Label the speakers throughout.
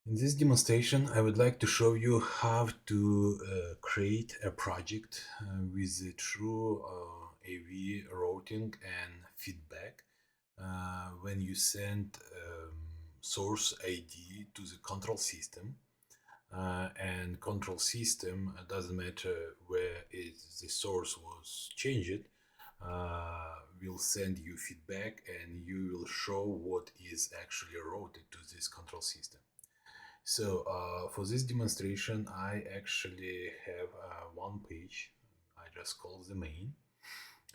Speaker 1: In this demonstration, I would like to show you how to create a project with the true AV routing and feedback when you send source ID to the control system. And control system doesn't matter where the source was changed, will send you feedback and you will show what is actually routed to this control system. So for this demonstration, I actually have one page. I just call the main.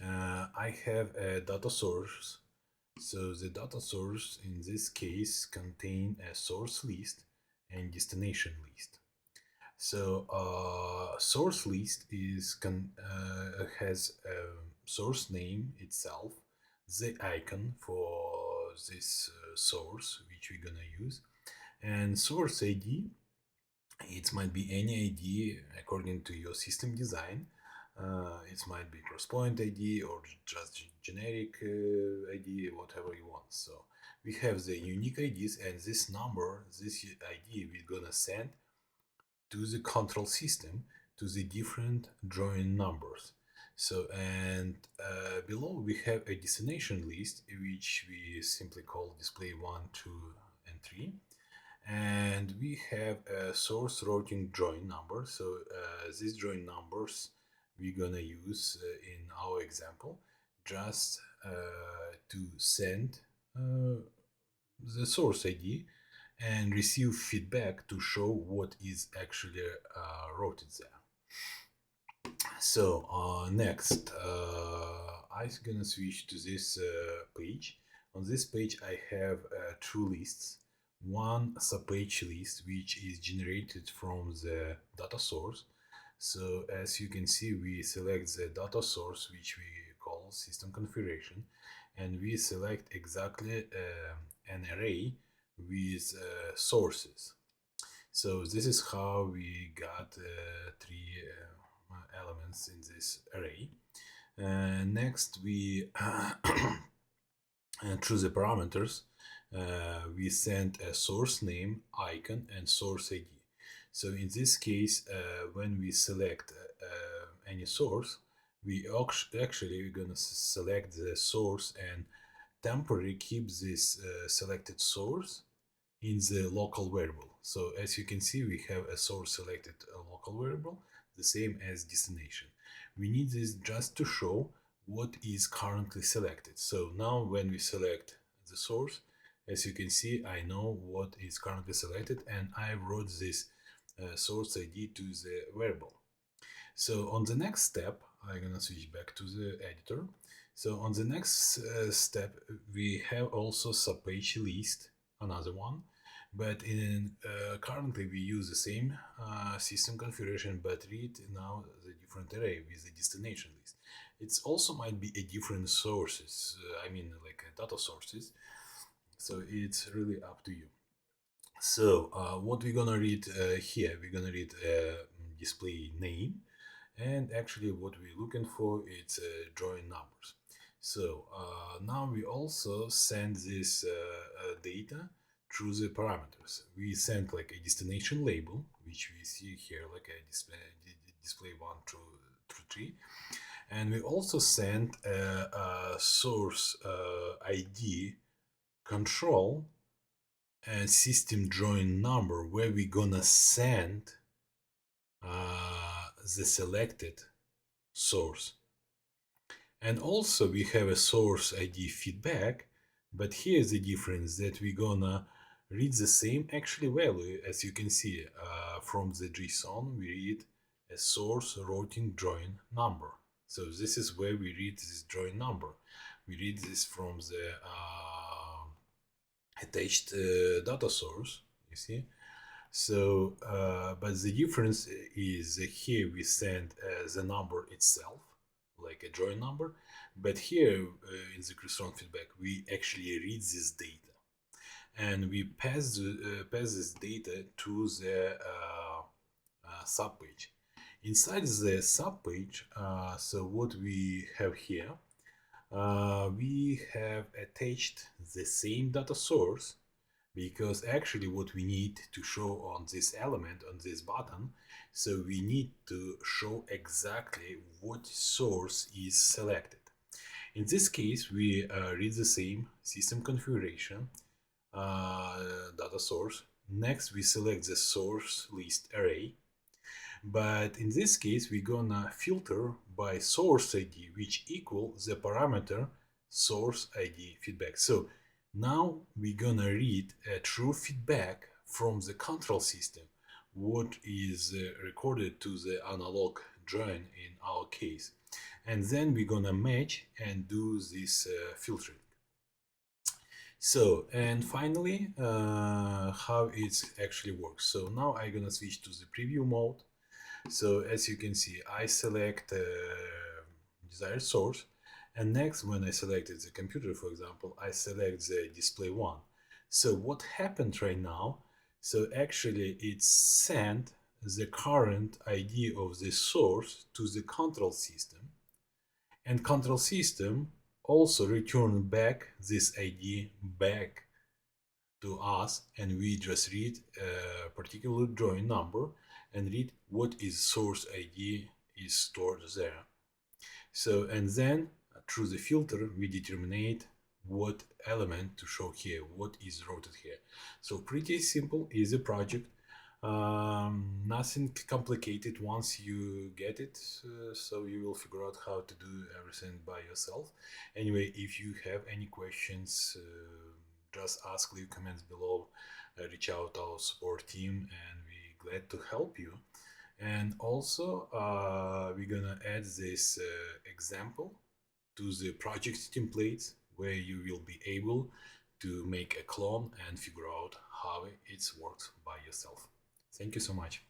Speaker 1: I have a data source. So the data source in this case contain a source list and destination list. So source list has a source name itself, the icon for this source which we're gonna use, and source ID. It might be any ID according to your system design. It might be crosspoint ID or just generic ID, whatever you want. So we have the unique IDs, and this number, this ID, we're gonna send to the control system to the different join numbers. So and below we have a destination list which we simply call display 1, 2, and 3, and we have a source routing join number. So these join numbers we're gonna use in our example just to send the source ID and receive feedback to show what is actually routed there. So next, I'm gonna switch to this page. On this page, I have two lists. One subpage list, which is generated from the data source. So as you can see, we select the data source, which we call system configuration, and we select exactly an array with sources. So this is how we got three elements in this array. Next, we choose the parameters. We send a source name, icon, and source ID. So in this case, when we select any source, we actually we're gonna select the source and temporarily keep this selected source in the local variable. So as you can see, we have a source selected a local variable, the same as destination. We need this just to show what is currently selected. So now when we select the source, as you can see, I know what is currently selected, and I wrote this source ID to the variable. So on the next step, I'm gonna switch back to the editor. So on the next step, we have also subpage list, another one, but in currently we use the same system configuration, but read now the different array with the destination list. It's also might be a different sources, I mean like data sources. So it's really up to you. So what we're gonna read here, we're gonna read display name, and actually what we're looking for is join numbers. So now we also send this data through the parameters. We send like a destination label, which we see here like a display 1 through 3, and we also send a source ID control and system join number where we're gonna send the selected source. And also we have a source ID feedback, but here's the difference that we're gonna read the same actually value. As you can see from the JSON, we read a source routing join number. So this is where we read this join number. We read this from the attached data source, you see. So, but the difference is here we send the number itself, like a join number, but here in the Crestron feedback, we actually read this data and we pass this data to the subpage. Inside the subpage, so what we have here, we have attached the same data source, because actually what we need to show on this element, on this button, so we need to show exactly what source is selected. In this case, we read the same system configuration, uh, data source. Next, we select the source list array. But in this case, we're gonna filter by source ID, which equal the parameter source ID feedback. So now we're gonna read a true feedback from the control system, what is recorded to the analog join in our case. And then we're gonna match and do this filtering. So, and finally, how it actually works. So now I'm gonna switch to the preview mode. So as you can see, I select desired source, and next when I selected the computer, for example, I select the display one. So what happened right now? So actually it sent the current ID of the source to the control system, and control system also returned back this ID back to us, and we just read a particular join number and read what is source ID is stored there. So, and then through the filter we determine what element to show here, what is routed here. So pretty simple, easy project. Nothing complicated once you get it, so you will figure out how to do everything by yourself. Anyway, if you have any questions, just ask, leave comments below, reach out to our support team, and we're glad to help you. And also, we're gonna add this example to the project templates where you will be able to make a clone and figure out how it works by yourself. Thank you so much.